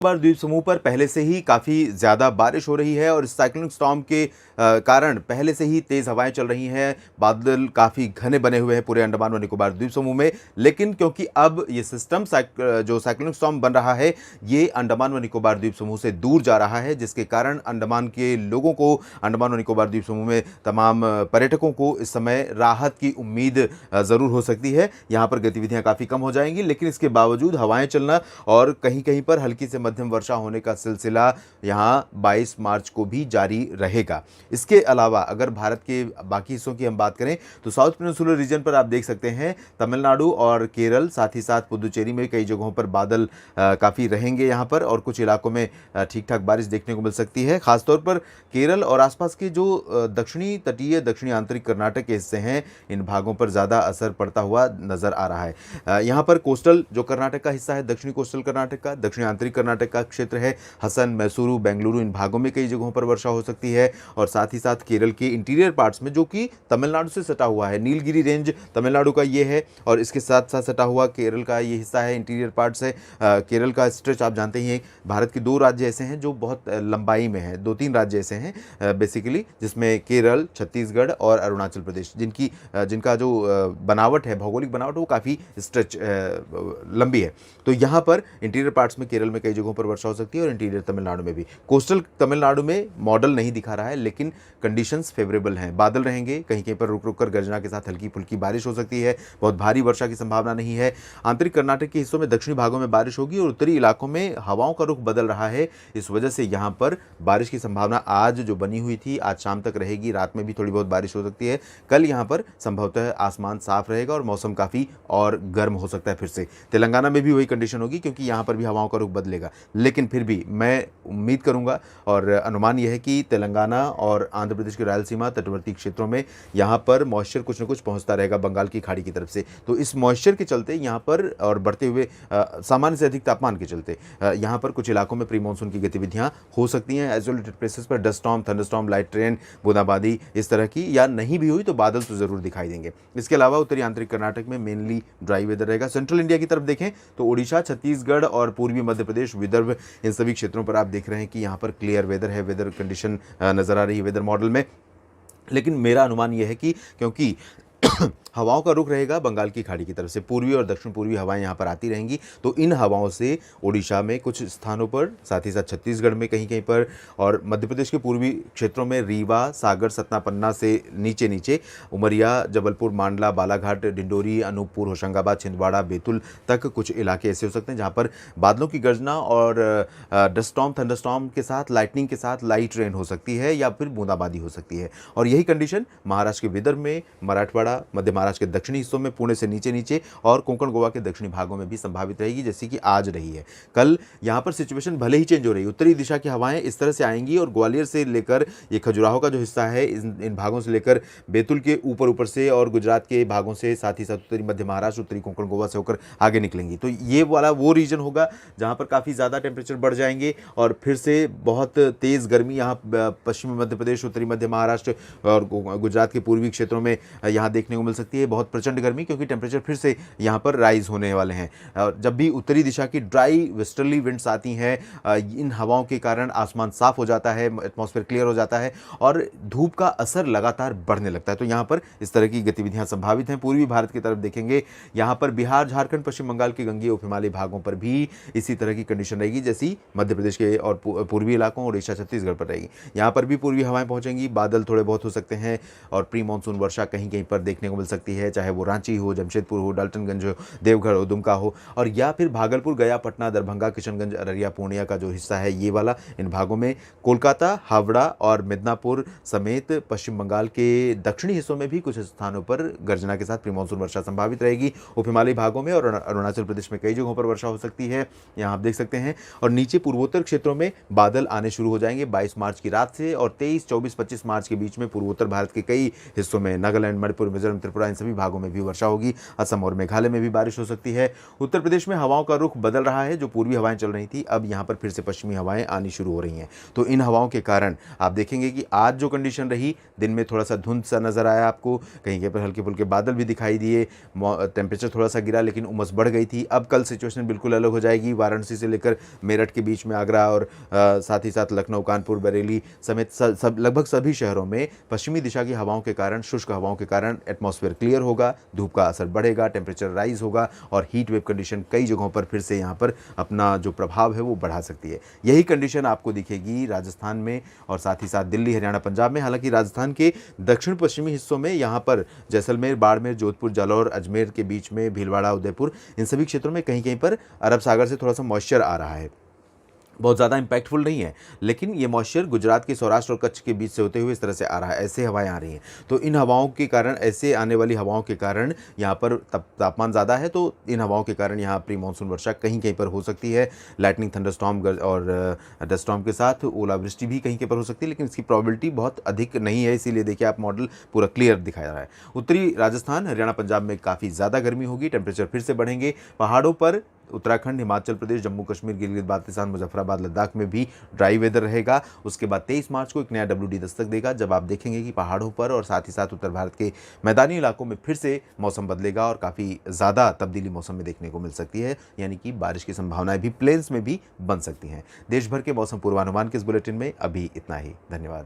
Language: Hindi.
निकोबार द्वीप समूह पर पहले से ही काफ़ी ज़्यादा बारिश हो रही है और इस साइक्लोनिक स्टॉर्म के कारण पहले से ही तेज़ हवाएं चल रही हैं। बादल काफ़ी घने बने हुए हैं पूरे अंडमान व निकोबार द्वीप समूह में। लेकिन क्योंकि अब ये सिस्टम जो साइक्लोनिक स्टॉर्म बन रहा है, ये अंडमान व निकोबार द्वीप समूह से दूर जा रहा है, जिसके कारण अंडमान के लोगों को, अंडमान व निकोबार द्वीप समूह में तमाम पर्यटकों को इस समय राहत की उम्मीद ज़रूर हो सकती है। यहाँ पर गतिविधियाँ काफ़ी कम हो जाएंगी, लेकिन इसके बावजूद हवाएं चलना और कहीं कहीं पर हल्की से मध्यम वर्षा होने का सिलसिला यहाँ 22 मार्च को भी जारी रहेगा। इसके अलावा अगर भारत के बाकी हिस्सों की हम बात करें तो साउथ पेनिनसुलर रीजन पर आप देख सकते हैं तमिलनाडु और केरल, साथ ही साथ पुदुचेरी में कई जगहों पर बादल काफ़ी रहेंगे यहाँ पर, और कुछ इलाकों में ठीक ठाक बारिश देखने को मिल सकती है। खासतौर पर केरल और आसपास के जो दक्षिणी तटीय, दक्षिणी आंतरिक कर्नाटक के हिस्से हैं, इन भागों पर ज़्यादा असर पड़ता हुआ नजर आ रहा है। यहाँ पर कोस्टल जो कर्नाटक का हिस्सा है, दक्षिणी कोस्टल कर्नाटक का, दक्षिणी आंतरिक कर्नाटक का क्षेत्र है, हसन, मैसूरू, बेंगलुरु, इन भागों में कई जगहों पर वर्षा हो सकती है। और साथ ही साथ केरल के इंटीरियर पार्ट्स में, जो कि तमिलनाडु से सटा हुआ है, नीलगिरी रेंज तमिलनाडु का ये है और इसके साथ साथ सटा हुआ केरल का ये हिस्सा है, इंटीरियर पार्ट्स है। केरल का स्ट्रेच आप जानते ही हैं, भारत के दो राज्य ऐसे हैं जो बहुत लंबाई में हैं, दो तीन राज्य ऐसे हैं बेसिकली, जिसमें केरल, छत्तीसगढ़ और अरुणाचल प्रदेश, जिनका जो बनावट है, भौगोलिक बनावट, वो काफ़ी स्ट्रेच लंबी है। तो यहाँ पर इंटीरियर पार्ट्स में केरल में कई जगहों पर वर्षा हो सकती है और इंटीरियर तमिलनाडु में भी। कोस्टल तमिलनाडु में मॉडल नहीं दिखा रहा है, लेकिन कंडीशंस फेवरेबल हैं। बादल रहेंगे, कहीं कहीं पर रुक रुक कर गर्जना के साथ हल्की फुल्की बारिश हो सकती है, बहुत भारी वर्षा की संभावना नहीं है। आंतरिक कर्नाटक के हिस्सों में, दक्षिणी भागों में बारिश होगी और उत्तरी इलाकों में हवाओं का रुख बदल रहा है। इस वजह से यहाँ पर बारिश की संभावना आज जो बनी हुई थी, आज शाम तक रहेगी, रात में भी थोड़ी बहुत बारिश हो सकती है। कल यहाँ पर संभवतः आसमान साफ रहेगा और मौसम काफ़ी और गर्म हो सकता है फिर से। तेलंगाना में भी वही कंडीशन होगी, क्योंकि यहाँ पर भी हवाओं का रुख बदलेगा। लेकिन फिर भी मैं उम्मीद करूँगा और अनुमान यह है कि तेलंगाना और आंध्र प्रदेश के रायलसीमा तटवर्ती क्षेत्रों में यहाँ पर मॉइस्चर कुछ न कुछ पहुँचता रहेगा बंगाल की खाड़ी की तरफ से। तो इस मॉइस्चर के चलते यहाँ पर, और बढ़ते हुए सामान्य से अधिक तापमान के चलते यहाँ पर कुछ इलाकों में प्री मानसून की गतिविधियाँ हो सकती हैं। आइसोलेटेड प्लेसेस पर dust storm, thunderstorm, light rain, बूंदाबांदी इस तरह की, या नहीं भी हुई तो बादल तो ज़रूर दिखाई देंगे। इसके अलावा उत्तरी आंतरिक कर्नाटक में मेनली ड्राई वेदर रहेगा। सेंट्रल इंडिया की तरफ देखें तो ओडिशा, छत्तीसगढ़ और पूर्वी मध्य प्रदेश, विदर्भ, इन सभी क्षेत्रों पर आप देख रहे हैं कि यहाँ पर क्लियर वेदर है, वेदर कंडीशन नज़र आ रही है वेदर मॉडल में। लेकिन मेरा अनुमान यह है कि क्योंकि हवाओं का रुख रहेगा बंगाल की खाड़ी की तरफ से, पूर्वी और दक्षिण पूर्वी हवाएं यहाँ पर आती रहेंगी, तो इन हवाओं से ओडिशा में कुछ स्थानों पर, साथ ही साथ छत्तीसगढ़ में कहीं कहीं पर, और मध्य प्रदेश के पूर्वी क्षेत्रों में रीवा, सागर, सतना, पन्ना से नीचे नीचे उमरिया, जबलपुर, मांडला, बालाघाट, डिंडोरी, अनूपपुर, होशंगाबाद, छिंदवाड़ा, बैतूल तक कुछ इलाके ऐसे हो सकते हैं जहाँ पर बादलों की गर्जना और डस्ट स्टॉर्म, थंडरस्टॉर्म के साथ, लाइटनिंग के साथ लाइट रेन हो सकती है या फिर बूंदाबांदी हो सकती है। और यही कंडीशन महाराष्ट्र के विदर्भ में, मराठवाड़ा, मध्य महाराष्ट्र के दक्षिणी हिस्सों में, पुणे से नीचे नीचे और कोंकण गोवा के दक्षिणी भागों में भी संभावित रहेगी, जैसी कि आज रही है। कल यहाँ पर सिचुएशन भले ही चेंज हो रही है, उत्तरी दिशा की हवाएं इस तरह से आएंगी और ग्वालियर से लेकर ये खजुराहो का जो हिस्सा है, इन भागों से लेकर बैतूल के ऊपर से और गुजरात के भागों से, साथ ही साथ उत्तरी मध्य महाराष्ट्र, उत्तरी कोंकण गोवा से होकर आगे निकलेंगी। तो ये वाला वो रीजन होगा जहाँ पर काफ़ी ज़्यादा टेम्परेचर बढ़ जाएंगे और फिर से बहुत तेज़ गर्मी यहाँ पश्चिमी मध्य प्रदेश, उत्तरी मध्य महाराष्ट्र और गुजरात के पूर्वी क्षेत्रों में यहाँ देखने को मिल सकती है बहुत प्रचंड गर्मी, क्योंकि टेम्परेचर फिर से यहाँ पर राइज होने वाले हैं। जब भी उत्तरी दिशा की ड्राई वेस्टर्ली विंड्स आती हैं, इन हवाओं के कारण आसमान साफ हो जाता है, एटमॉस्फेयर क्लियर हो जाता है और धूप का असर लगातार बढ़ने लगता है। तो यहाँ पर इस तरह की गतिविधियाँ संभावित हैं। पूर्वी भारत की तरफ देखेंगे, यहाँ पर बिहार, झारखंड, पश्चिम बंगाल के गंगेय उप हिमालयी भागों पर भी इसी तरह की कंडीशन रहेगी जैसी मध्य प्रदेश के और पूर्वी इलाकों, उड़ीसा, छत्तीसगढ़ पर रहेगी। यहाँ पर भी पूर्वी हवाएं पहुँचेंगी, बादल थोड़े बहुत हो सकते हैं और प्री मानसून वर्षा कहीं कहीं पर देखने को मिल सकती है, चाहे वो रांची हो, जमशेदपुर हो, डाल्टनगंज हो, देवघर हो, दुमका हो, और या फिर भागलपुर, गया, पटना, दरभंगा, किशनगंज, अररिया, पूर्णिया का जो हिस्सा है ये वाला, इन भागों में कोलकाता, हावड़ा और मिदनापुर समेत पश्चिम बंगाल के दक्षिणी हिस्सों में भी कुछ स्थानों पर गर्जना के साथ प्री मानसून वर्षा संभावित रहेगी। उप हिमालयी भागों में और अरुणाचल प्रदेश में कई जगहों पर वर्षा हो सकती है, यहाँ आप देख सकते हैं। और नीचे पूर्वोत्तर क्षेत्रों में बादल आने शुरू हो जाएंगे 22 मार्च की रात से और 23, 24, 25 मार्च के बीच में पूर्वोत्तर भारत के कई हिस्सों में, नागालैंड, मणिपुर, मिजोरम, अरुणाचल त्रिपुरा इन सभी भागों में भी वर्षा होगी। असम और मेघालय में भी बारिश हो सकती है। उत्तर प्रदेश में हवाओं का रुख बदल रहा है। जो पूर्वी हवाएं चल रही थी, अब यहाँ पर फिर से पश्चिमी हवाएं आनी शुरू हो रही हैं। तो इन हवाओं के कारण आप देखेंगे कि आज जो कंडीशन रही, दिन में थोड़ा सा धुंध सा नजर आया आपको, कहीं कहीं पर हल्के फुल्के बादल भी दिखाई दिए, टेम्परेचर थोड़ा सा गिरा, लेकिन उमस बढ़ गई थी। अब कल सिचुएशन बिल्कुल अलग हो जाएगी। वाराणसी से लेकर मेरठ के बीच में आगरा और साथ ही साथ लखनऊ, कानपुर, बरेली समेत सब लगभग सभी शहरों में पश्चिमी दिशा की हवाओं के कारण, शुष्क हवाओं के कारण एटमॉस्फेयर क्लियर होगा, धूप का असर बढ़ेगा, टेम्परेचर राइज होगा और हीट वेव कंडीशन कई जगहों पर फिर से यहाँ पर अपना जो प्रभाव है वो बढ़ा सकती है। यही कंडीशन आपको दिखेगी राजस्थान में और साथ ही साथ दिल्ली, हरियाणा, पंजाब में। हालांकि राजस्थान के दक्षिण पश्चिमी हिस्सों में यहाँ पर जैसलमेर, बाड़मेर, जोधपुर, जालौर, अजमेर के बीच में भीलवाड़ा, उदयपुर, इन सभी क्षेत्रों में कहीं कहीं पर अरब सागर से थोड़ा सा मॉइस्चर आ रहा है। बहुत ज़्यादा इंपैक्टफुल नहीं है, लेकिन ये मॉइस्चर गुजरात के सौराष्ट्र और कच्छ के बीच से होते हुए इस तरह से आ रहा है, ऐसे हवाएं आ रही हैं। तो इन हवाओं के कारण, ऐसे आने वाली हवाओं के कारण यहाँ पर तापमान ज़्यादा है, तो इन हवाओं के कारण यहाँ प्री मानसून वर्षा कहीं कहीं पर हो सकती है। लाइटनिंग, थंडरस्टॉर्म और डस्टॉर्म के साथ ओलावृष्टि भी कहीं कहीं पर हो सकती है, लेकिन इसकी प्रोबेबिलिटी बहुत अधिक नहीं है। इसीलिए देखिए आप मॉडल पूरा क्लियर दिखा रहा है। उत्तरी राजस्थान, हरियाणा, पंजाब में काफ़ी ज़्यादा गर्मी होगी, टेम्परेचर फिर से बढ़ेंगे। पहाड़ों पर उत्तराखंड, हिमाचल प्रदेश, जम्मू कश्मीर, गिलगित बाल्टिस्तान, मुजफ्फराबाद, लद्दाख में भी ड्राई वेदर रहेगा। उसके बाद 23 मार्च को एक नया WD दस्तक देगा, जब आप देखेंगे कि पहाड़ों पर और साथ ही साथ उत्तर भारत के मैदानी इलाकों में फिर से मौसम बदलेगा और काफ़ी ज़्यादा तब्दीली मौसम में देखने को मिल सकती है, यानी कि बारिश की संभावनाएं भी प्लेन्स में भी बन सकती हैं। देश भर के मौसम पूर्वानुमान के इस बुलेटिन में अभी इतना ही। धन्यवाद।